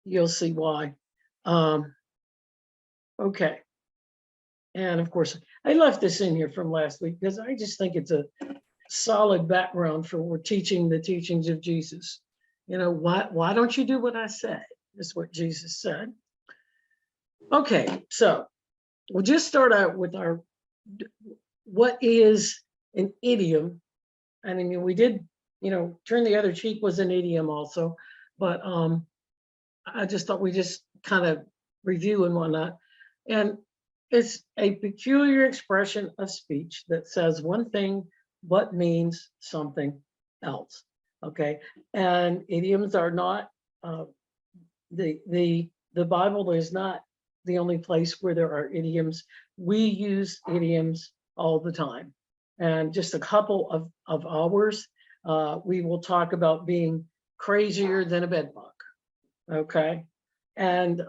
you'll see why. Okay. And of course, I left this in here from last week because I just think it's a solid background for teaching the teachings of Jesus. You know, why don't you do what I say? Is what Jesus said. Okay, so we'll just start out with our what is an idiom. I mean, we did, turn the other cheek was an idiom also, but I just thought we just kind of review and whatnot. And it's a peculiar expression of speech that says one thing but means something else. Okay, and idioms are not the Bible is not the only place where there are idioms. We use idioms all the time, and just a couple of hours, we will talk about being crazier than a bedbug. Okay, and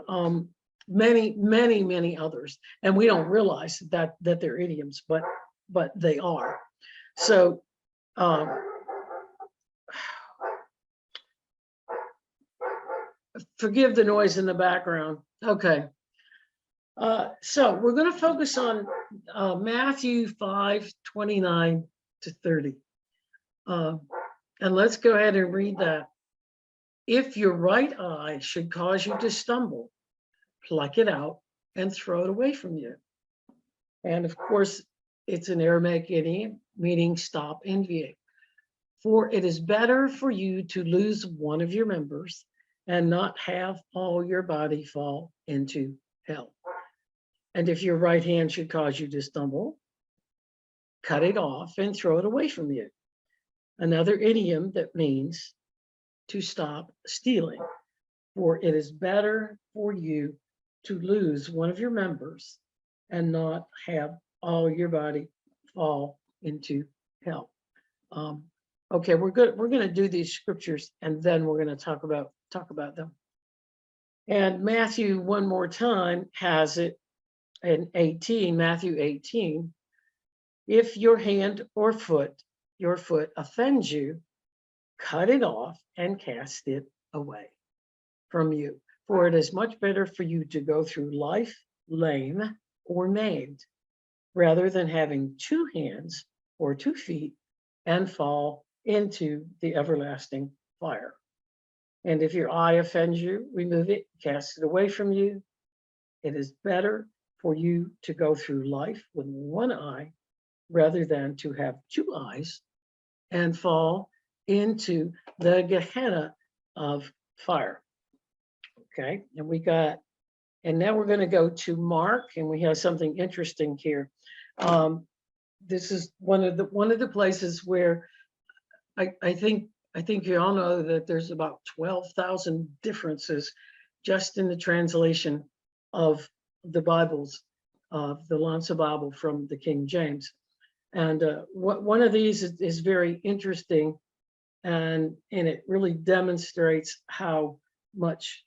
many others, and we don't realize that they're idioms, but they are. So forgive the noise in the background. Okay, so we're going to focus on Matthew 5:29 to 30, and let's go ahead and read that. If your right eye should cause you to stumble, pluck it out and throw it away from you. And of course, it's an Aramaic idiom meaning stop envying. For it is better for you to lose one of your members and not have all your body fall into hell. And if your right hand should cause you to stumble, cut it off and throw it away from you. Another idiom that means to stop stealing. For it is better for you to lose one of your members and not have all your body fall into hell. Okay, we're going to do these scriptures and then we're going to talk about them. And Matthew, one more time, has it in 18, Matthew 18. If your hand or your foot offends you, cut it off and cast it away from you. For it is much better for you to go through life lame or maimed, rather than having 2 hands or 2 feet and fall into the everlasting fire. And if your eye offends you, remove it, cast it away from you. It is better for you to go through life with 1 eye rather than to have 2 eyes and fall into the Gehenna of fire. Okay, and now we're going to go to Mark, and we have something interesting here. This is one of the places where I think you all know that there's about 12,000 differences just in the translation of the Bibles, of the Lanza Bible from the King James. And one of these is very interesting, and it really demonstrates how much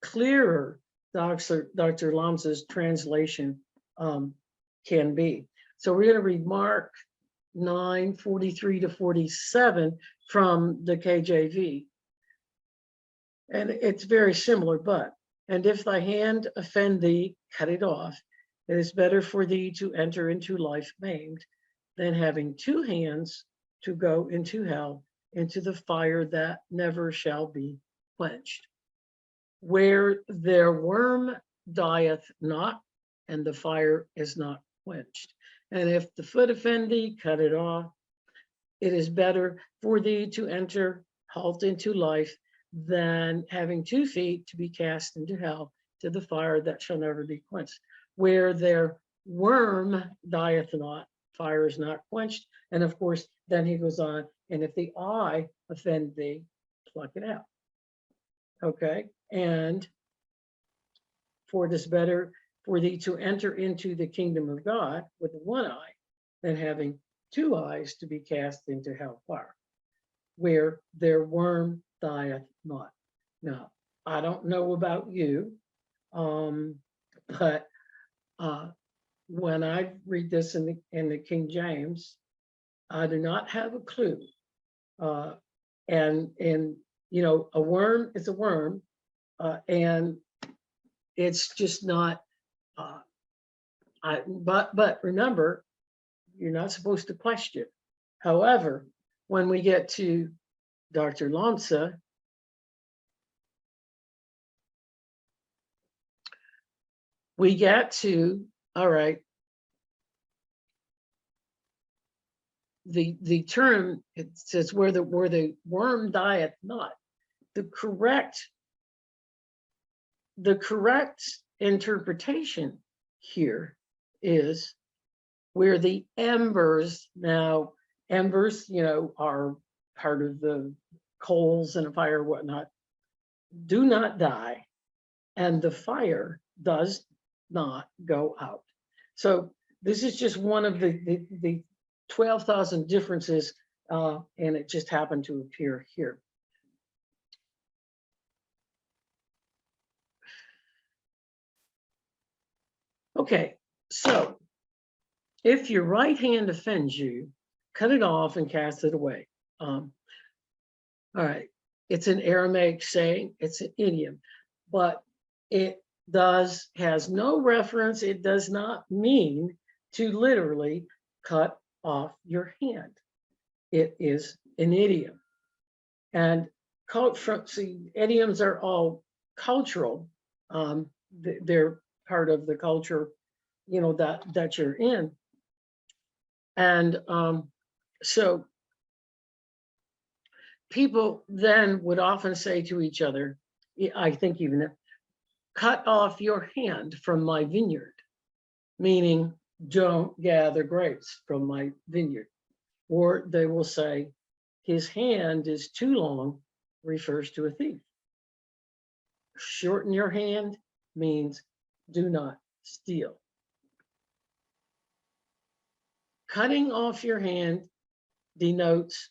clearer Dr. Lanza's translation can be. So we're going to read Mark 9:43 to 47 from the KJV. And it's very similar, and if thy hand offend thee, cut it off. It is better for thee to enter into life maimed than having 2 hands to go into hell, into the fire that never shall be quenched, where their worm dieth not, and the fire is not quenched. And if the foot offend thee, cut it off. It is better for thee to enter halt into life than having 2 feet to be cast into hell, to the fire that shall never be quenched, where their worm dieth not, fire is not quenched. And of course, then he goes on, and if the eye offend thee, pluck it out. Okay, and for it is better for thee to enter into the kingdom of God with 1 eye than having 2 eyes to be cast into hellfire, where their worm dieth not. Now, I don't know about you, but when I read this in the King James, I do not have a clue. And a worm is a worm, and it's just not, but remember, you're not supposed to question. However, when we get to Dr. Lomsa, we get to, all right, the term, it says where the worm dieth not. The correct interpretation here is where the embers, now embers, are part of the coals and a fire, whatnot, do not die, and the fire does not go out. So this is just one of the 12,000 differences, and it just happened to appear here. Okay, so if your right hand offends you, cut it off and cast it away. All right, it's an Aramaic saying, it's an idiom, but it has no reference. It does not mean to literally cut off your hand. It is an idiom. And see, idioms are all cultural. They're part of the culture, that you're in. And so people then would often say to each other, I think even, cut off your hand from my vineyard, meaning don't gather grapes from my vineyard. Or they will say, his hand is too long, refers to a thief. Shorten your hand means do not steal. Cutting off your hand denotes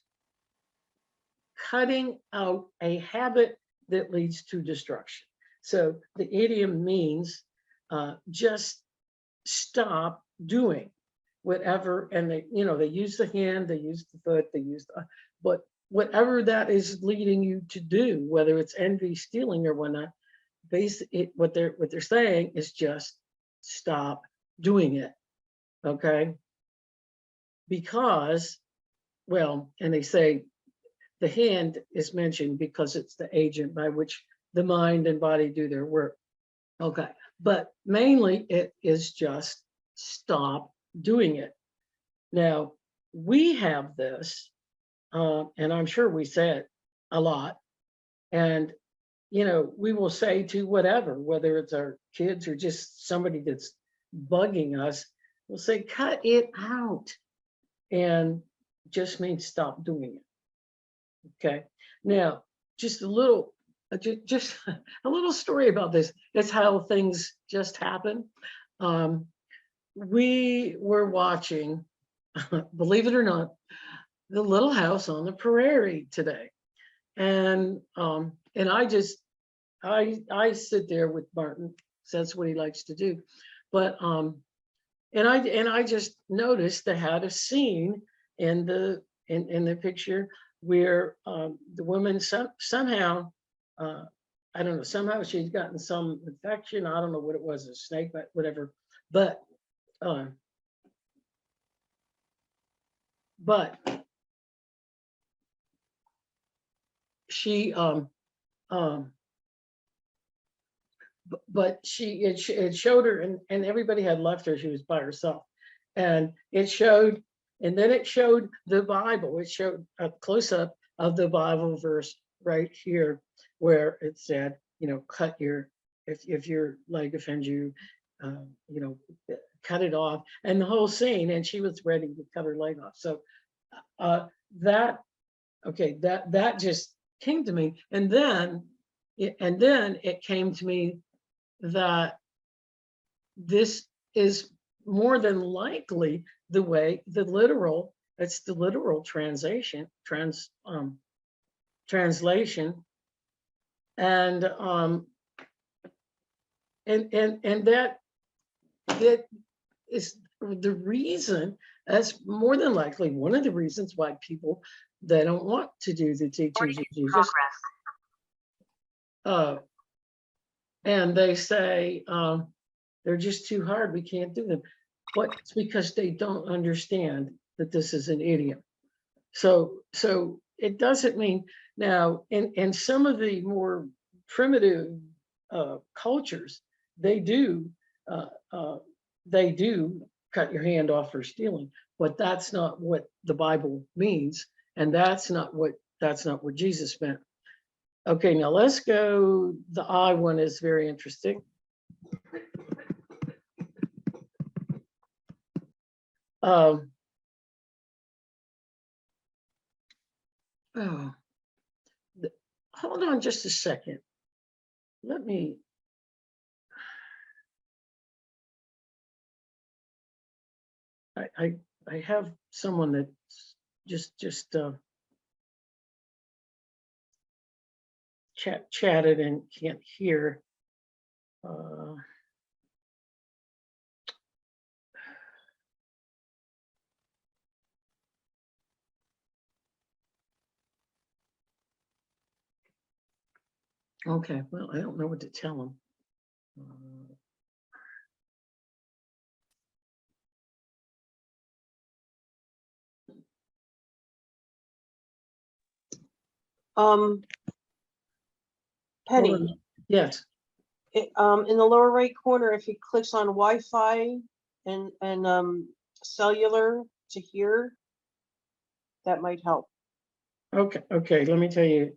cutting out a habit that leads to destruction. So the idiom means just stop doing whatever, and they use the hand, they use the foot, they use but whatever that is leading you to do, whether it's envy, stealing, or whatnot, what they're saying is just stop doing it. Okay, because, well, and they say the hand is mentioned because it's the agent by which the mind and body do their work. Okay, but mainly it is just stop doing it. Now, we have this, and I'm sure we say it a lot, and we will say to whatever, whether it's our kids or just somebody that's bugging us, we'll say, cut it out, and just means stop doing it. Okay, now just a little story about this. That's how things just happen. We were watching, believe it or not, The Little House on the Prairie today, and I sit there with Martin, so that's what he likes to do, but and I just noticed they had a scene in the picture where the woman somehow, I don't know, somehow she'd gotten some infection. I don't know what it was, a snake, but whatever. But she it showed her, and everybody had left her. She was by herself, and it showed, and then it showed the Bible. It showed a close-up of the Bible verse right here where it said, cut your, if your leg offends you, cut it off, and the whole scene, and she was ready to cut her leg off. So that just came to me, and then it came to me that this is more than likely the way it's the literal translation, and that is the reason. That's more than likely one of the reasons why people, they don't want to do the teachings of Jesus. and they say they're just too hard, we can't do them. But it's because they don't understand that this is an idiom. So it doesn't mean now in some of the more primitive cultures, they do cut your hand off for stealing, but that's not what the Bible means, and that's not what Jesus meant. Okay, now let's go. The I one is very interesting. Oh, hold on just a second. Let me. I have someone that just chatted and can't hear. Okay, well, I don't know what to tell him. Penny, Yes. in the lower right corner, if he clicks on Wi-Fi and cellular to hear, that might help. Okay, let me tell you.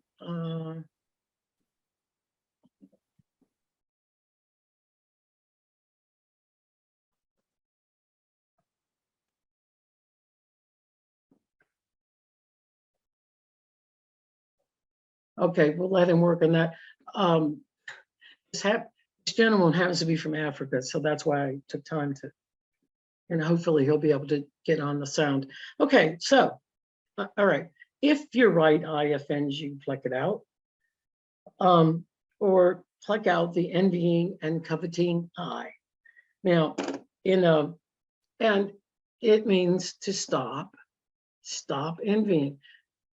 Okay, we'll let him work on that. This gentleman happens to be from Africa, so that's why I took time to, and hopefully he'll be able to get on the sound. Okay, so, all right. If your right eye offends you, pluck it out. Or pluck out the envying and coveting eye. Now, and it means to stop envying.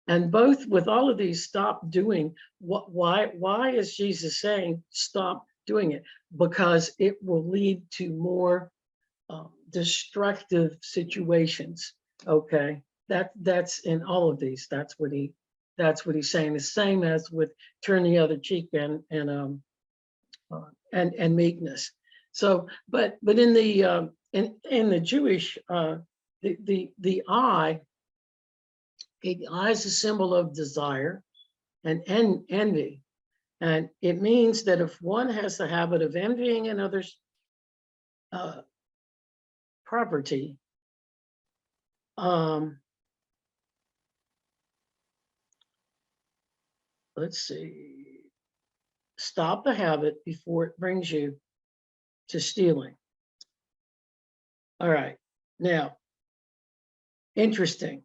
And both with all of these, stop doing what, why is Jesus saying stop doing it? Because it will lead to more destructive situations. Okay, that's in all of these. That's what he's saying. The same as with turn the other cheek and meekness. So, but in the in the Jewish the eye. The eye is a symbol of desire and envy. And it means that if one has the habit of envying another's property, let's see, stop the habit before it brings you to stealing. All right, now, interesting.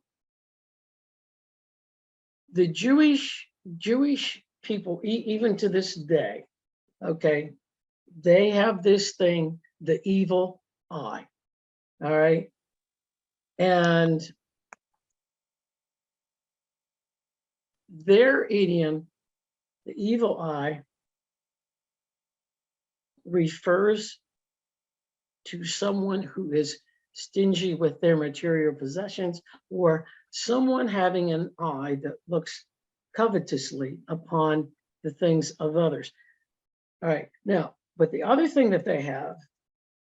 The Jewish people, even to this day, okay, they have this thing, the evil eye. All right. And their idiom, the evil eye, refers to someone who is stingy with their material possessions, or someone having an eye that looks covetously upon the things of others. All right, now, but the other thing that they have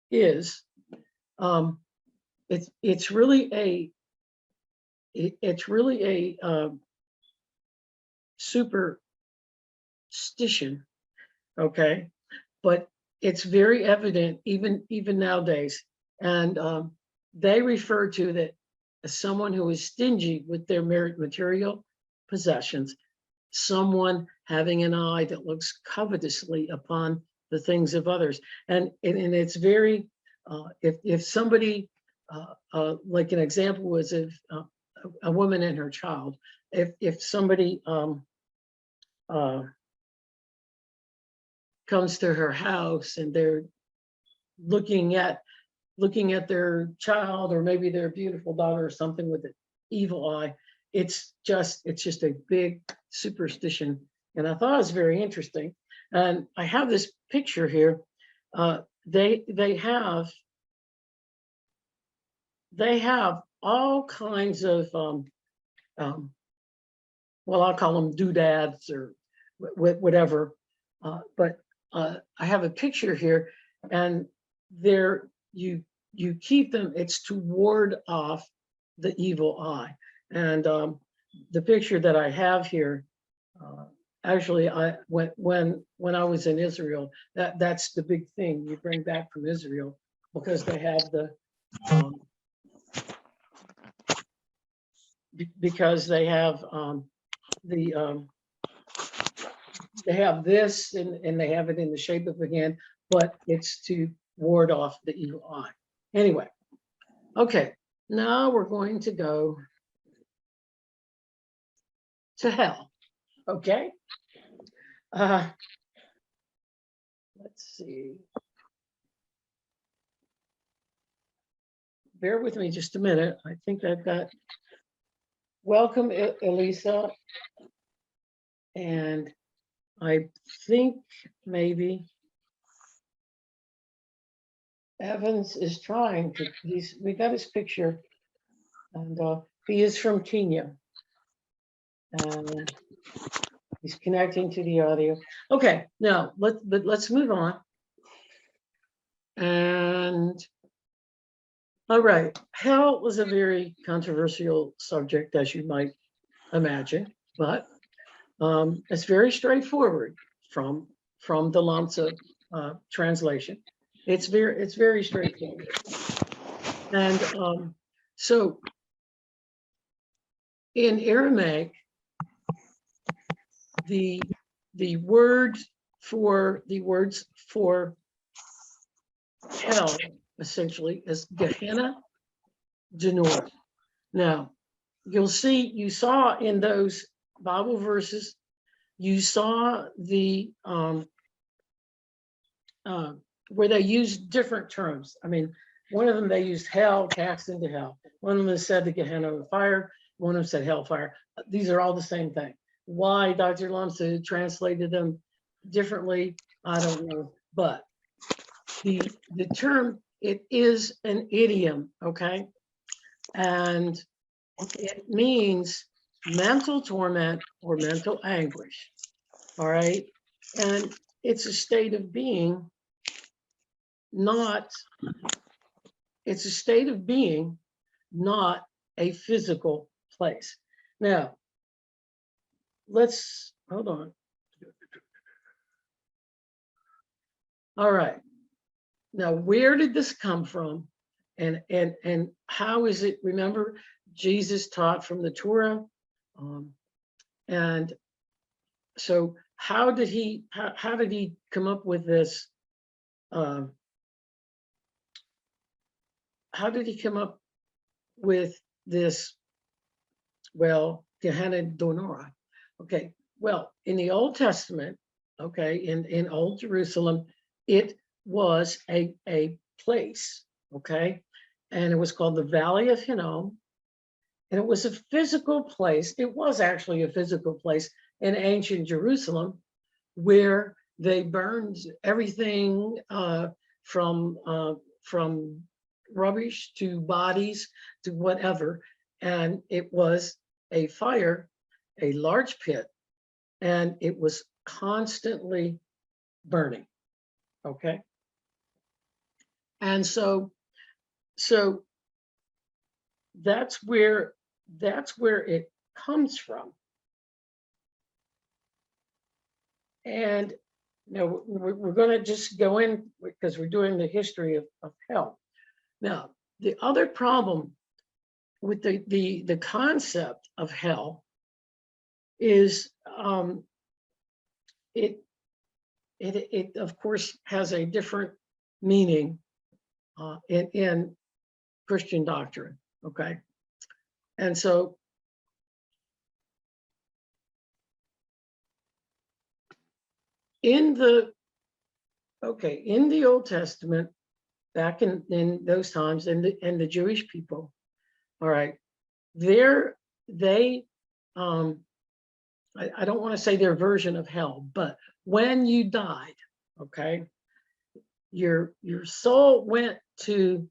is it's really a superstition, okay, but it's very evident even nowadays, and they refer to that as someone who is stingy with their material possessions, someone having an eye that looks covetously upon the things of others, and it's very if somebody like an example was if a woman and her child, if somebody comes to her house and they're looking at their child, or maybe their beautiful daughter or something with an evil eye, it's just a big superstition And I thought it was very interesting. And I have this picture here. They have all kinds of well, I'll call them doodads or whatever. But I have a picture here, and there you keep them. It's to ward off the evil eye. And the picture that I have here, actually, when I was in Israel, that's the big thing you bring back from Israel, because they have the because they have they have this, and they have it in the shape of a hand, but it's to ward off the evil eye. Anyway, okay, now we're going to go to hell. Okay. Let's see. Bear with me just a minute. I think I've got, welcome, Elisa. And I think maybe Evans is trying to, we got his picture, and he is from Kenya. And he's connecting to the audio. Okay, now let's move on. And all right, hell was a very controversial subject, as you might imagine, but it's very straightforward from the Lamsa translation. It's very straightforward. And so in Aramaic, the words for hell essentially is Gehenna Denor. Now, you saw in those Bible verses, you saw the where they used different terms. I mean, one of them they used hell, cast into hell. One of them said the Gehenna of fire. One of them said hellfire. These are all the same thing. Why Dr. Lamsa translated them differently, I don't know. But the term, it is an idiom, okay? And it means mental torment or mental anguish, all right? And it's a state of being, not a physical place. Now, let's, hold on. All right. Now, where did this come from? And how is it? Remember, Jesus taught from the Torah. And so how did he come up with this? How did he come up with this? Well, Gehenna Donora. Okay, well, in the Old Testament, okay, in Old Jerusalem, it was a place, okay, and it was called the Valley of Hinnom, and it was a physical place. It was actually a physical place in ancient Jerusalem, where they burned everything from rubbish to bodies to whatever, and it was a fire, a large pit, and it was constantly burning. Okay. And so that's where it comes from. And now we're going to just go in, because we're doing the history of hell. Now, the other problem with the concept of hell is it of course has a different meaning in Christian doctrine, okay? And so in the Old Testament, back in those times, and the Jewish people, all right, they I don't want to say their version of hell, but when you died, okay, your soul went to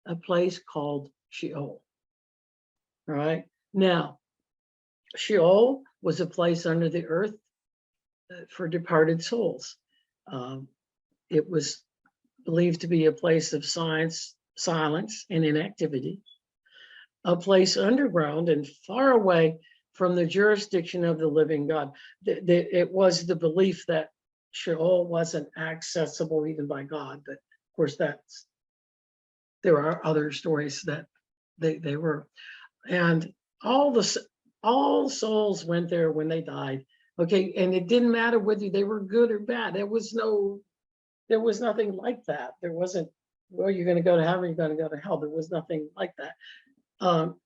a place called Sheol. All right. Now, Sheol was a place under the earth for departed souls. It was believed to be a place of silence and inactivity, a place underground and far away from the jurisdiction of the living God. It was the belief that Sheol wasn't accessible even by God, but of course there are other stories that they were. And all souls went there when they died. Okay, and it didn't matter whether they were good or bad. There was nothing like that. There wasn't, well, you're going to go to heaven, you're going to go to hell. There was nothing like that.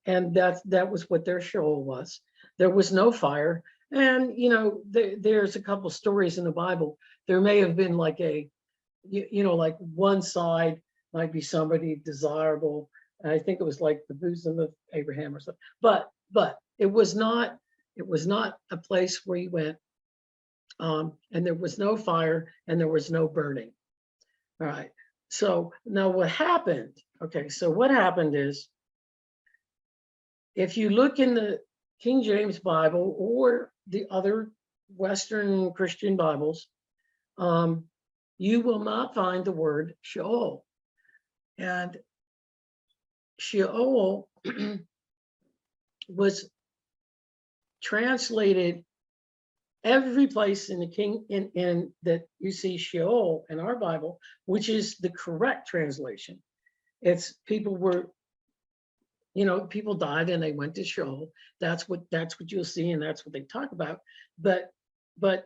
And that was what their Sheol was. There was no fire. And, there's a couple stories in the Bible. There may have been like like one side might be somebody desirable. And I think it was like the bosom of Abraham or something. But it was not a place where you went. And there was no fire and there was no burning. All right. So now what happened? Okay, so what happened is, if you look in the King James Bible or the other Western Christian Bibles, you will not find the word Sheol. And Sheol was translated every place in the in that you see Sheol in our Bible, which is the correct translation. It's people died and they went to Sheol. That's what you'll see, and that's what they talk about. But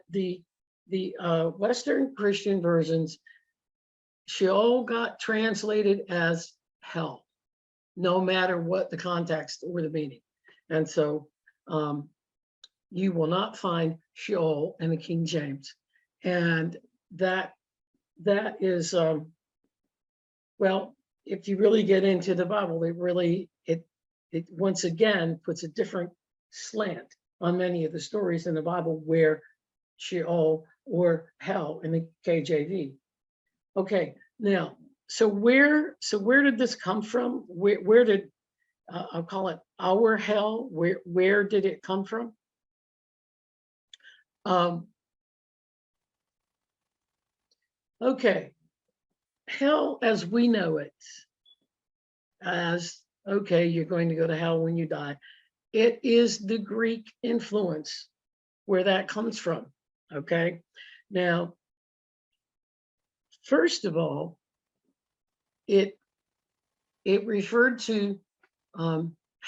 the Western Christian versions, Sheol got translated as hell, no matter what the context or the meaning. And so you will not find Sheol in the King James. And that is, well, if you really get into the Bible, it once again puts a different slant on many of the stories in the Bible where Sheol or hell in the KJV. Okay, now, so where did this come from? Where did I'll call it our hell? Where did it come from? Okay, hell as we know it, as okay, you're going to go to hell when you die. It is the Greek influence where that comes from. Okay, now, first of all, it referred to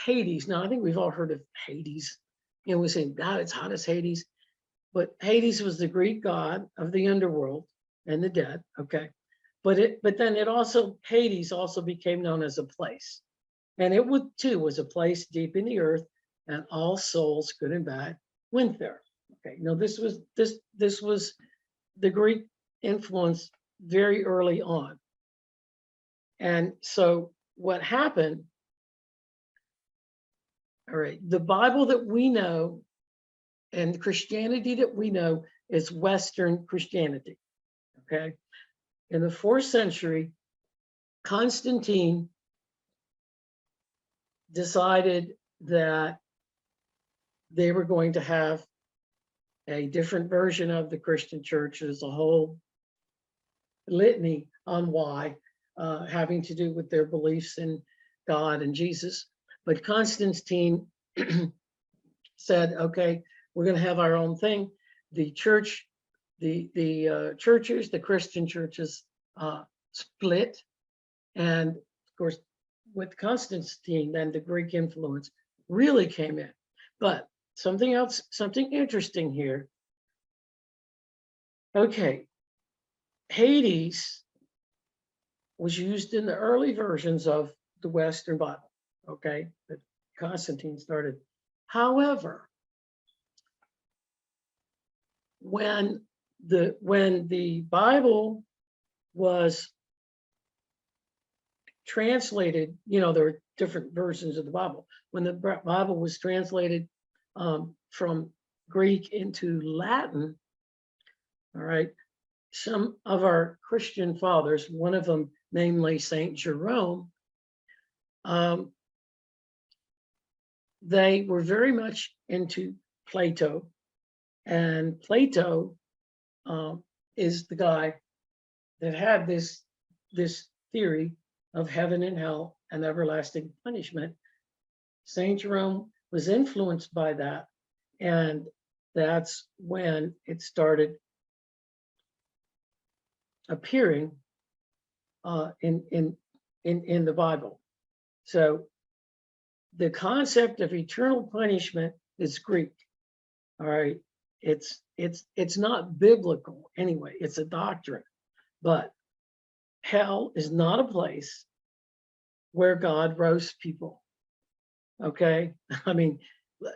Hades. Now, I think we've all heard of Hades. We say, God, it's hot as Hades. But Hades was the Greek god of the underworld and the dead. Okay, but then Hades also became known as a place, and it was a place deep in the earth, and all souls, good and bad, went there. Okay, now this was the Greek influence very early on, and so what happened? All right, the Bible that we know and the Christianity that we know is Western Christianity. Okay, in the 4th century, Constantine decided that they were going to have a different version of the Christian church. There's a whole litany on why, having to do with their beliefs in God and Jesus. But Constantine said, okay, we're going to have our own thing. The church, the churches, the Christian churches split. And of course, with Constantine, then the Greek influence really came in. But something else, something interesting here. Okay, Hades was used in the early versions of the Western Bible, okay, that Constantine started. However, when the Bible was translated, there are different versions of the Bible. When the Bible was translated from Greek into Latin, all right, some of our Christian fathers, one of them, namely Saint Jerome, they were very much into Plato, and Plato is the guy that had this theory of heaven and hell and everlasting punishment. Saint Jerome was influenced by that, and that's when it started appearing in the Bible. So the concept of eternal punishment is Greek. All right, it's not biblical anyway. It's a doctrine, but hell is not a place where God roasts people. Okay, I mean,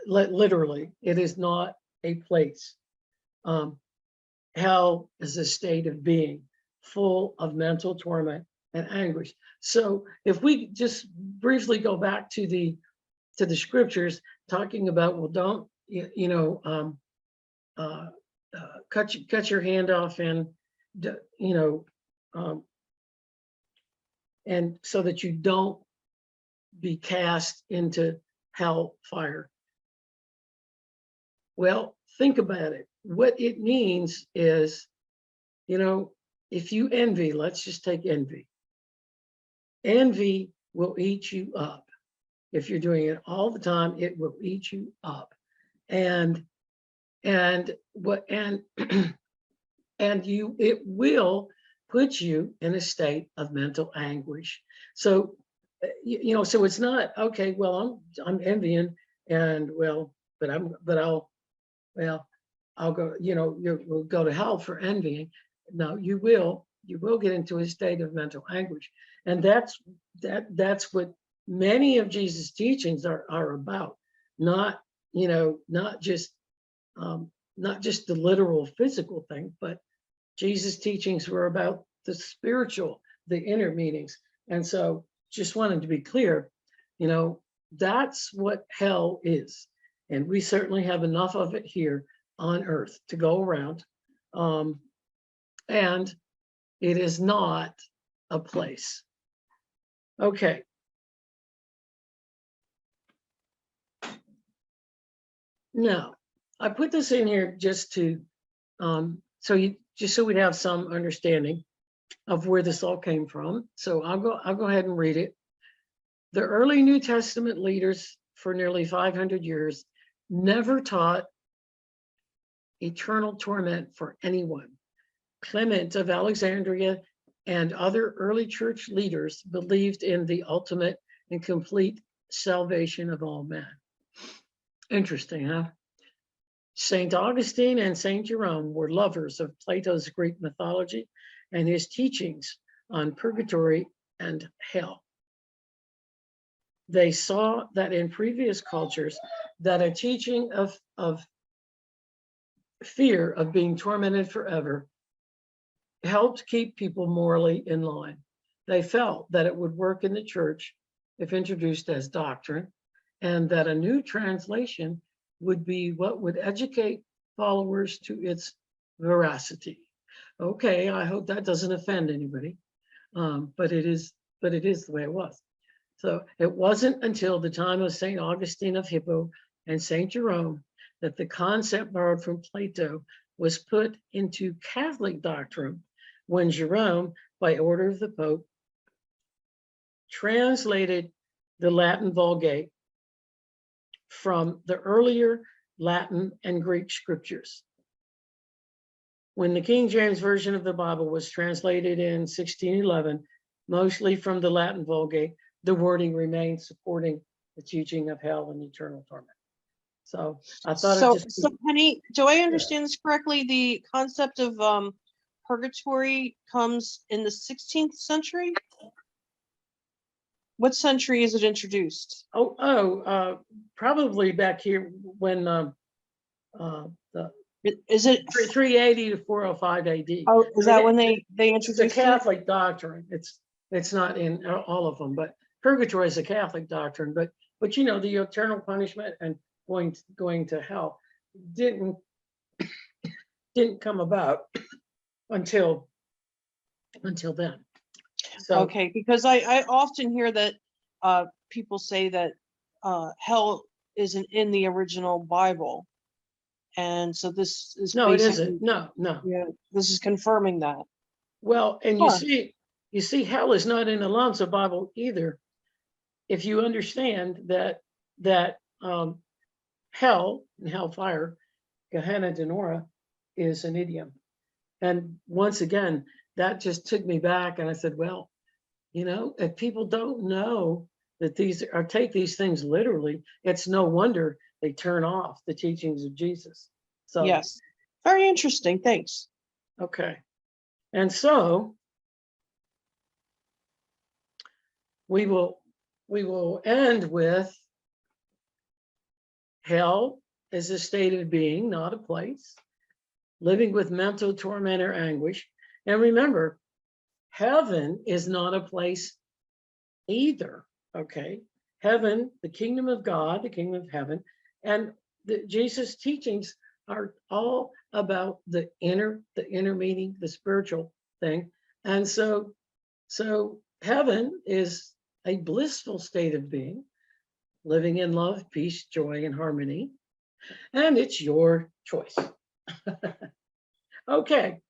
literally, it is not a place. Hell is a state of being full of mental torment and anguish. So if we just briefly go back to the scriptures talking about, well, don't cut your hand off, and and so that you don't be cast into hell fire. Well, think about it. What it means is, if you envy, let's just take envy. Envy will eat you up. If you're doing it all the time, it will eat you up. And it will put you in a state of mental anguish. So, so it's not, okay, well, I'm envying, and I'll go, you'll go to hell for envying. No, you will get into a state of mental anguish. And that's what many of Jesus' teachings are about. Not just the literal physical thing, but Jesus' teachings were about the spiritual, the inner meanings. And so just wanted to be clear, that's what hell is. And we certainly have enough of it here on earth to go around. And it is not a place. Okay. Now, I put this in here just to, so we'd have some understanding of where this all came from. So I'll go ahead and read it. The early New Testament leaders for nearly 500 years never taught eternal torment for anyone. Clement of Alexandria and other early church leaders believed in the ultimate and complete salvation of all men. Interesting, huh? St. Augustine and St. Jerome were lovers of Plato's Greek mythology and his teachings on purgatory and hell. They saw that in previous cultures that a teaching of fear of being tormented forever helped keep people morally in line. They felt that it would work in the church if introduced as doctrine, and that a new translation would be what would educate followers to its veracity. Okay, I hope that doesn't offend anybody, but it is the way it was. So it wasn't until the time of St. Augustine of Hippo and St. Jerome that the concept borrowed from Plato was put into Catholic doctrine, when Jerome, by order of the Pope, translated the Latin Vulgate from the earlier Latin and Greek scriptures. When the King James Version of the Bible was translated in 1611, mostly from the Latin Vulgate, the wording remained supporting the teaching of hell and eternal torment. So I thought so Penny, do I understand this correctly? The concept of purgatory comes in the 16th century? What century is it introduced? Probably back here when is it 380 to 405 AD? Oh, is that when they introduced it's a Catholic doctrine. It's not in all of them, but purgatory is a Catholic doctrine. But the eternal punishment and going to hell, didn't come about until then. So Okay, because I often hear that people say that hell isn't in the original Bible. And so this is no, it basically, isn't. No, no. yeah, this is confirming that. Well, and Huh. you see, hell is not in Alonzo Bible either. If you understand that hell and hellfire, Gehenna Denora, is an idiom. And once again, that just took me back, and I said, well, you know, if people don't know that these are, take these things literally, it's no wonder they turn off the teachings of Jesus. So, Yes. Very interesting. Thanks. okay. And so we will end with hell is a state of being, not a place, living with mental torment or anguish. And remember, heaven is not a place either. Okay. Heaven, the kingdom of God, the kingdom of heaven, and Jesus' teachings are all about the inner meaning, the spiritual thing. And so heaven is a blissful state of being, living in love, peace, joy, and harmony. And it's your choice. Okay.